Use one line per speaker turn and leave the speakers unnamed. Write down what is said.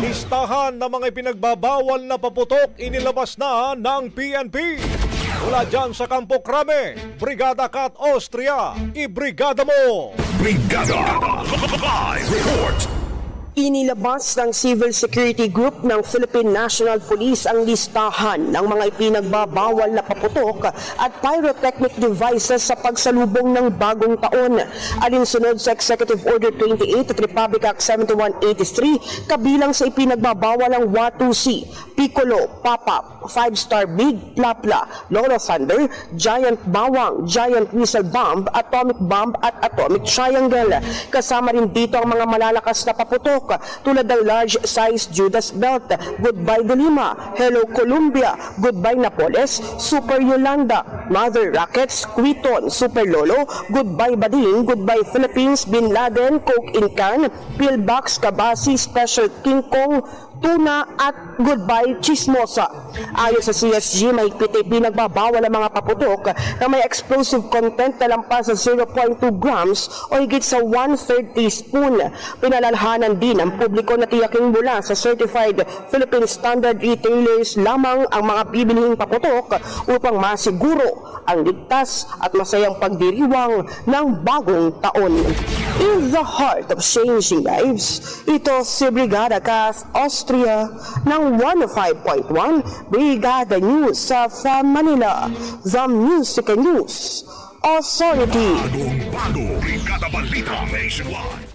Listahan ng mga ipinagbabawal na paputok inilabas na ng PNP. Mula dyan sa Campo Crame, Brigada Cat Austria, ibrigada mo!
Brigada! Live report!
Inilabas ng Civil Security Group ng Philippine National Police ang listahan ng mga ipinagbabawal na paputok at pyrotechnic devices sa pagsalubong ng bagong taon. Alinsunod sa Executive Order 28 at Republic Act 7183, kabilang sa ipinagbabawal ang Watusi, Piccolo, Papa, 5-Star Big, Plapla, Lolo Thunder, Giant Bawang, Giant Whistle Bomb, Atomic Bomb at Atomic Triangle. Kasama rin dito ang mga malalakas na paputok tulad ng large size Judas Belt, Goodbye Delima, Hello Columbia, Goodbye Napoles, Super Yolanda, Mother Rockets, Quiton, Super Lolo, Goodbye Bading, Goodbye Philippines, Bin Laden, Coke in Can, Pillbox, Kabasi, Special King Kong, Tuna at Goodbye Chismosa. Ayon sa CSG, mahigpit ay pinagbabawal ang mga paputok na may explosive content na lampas sa 0.2 grams o higit sa 1/3 teaspoon. Pinalalhanan din ang publiko na tiyaking mula sa certified Philippine standard retailers lamang ang mga bibilihing paputok upang masiguro ang ligtas at masayang pagdiriwang ng bagong taon. In the heart of changing lives, ito si Brigada Cat Austria ng 105.1 Brigada News from Manila, the Music News Authority.
Bagong Brigada Balita Nationwide.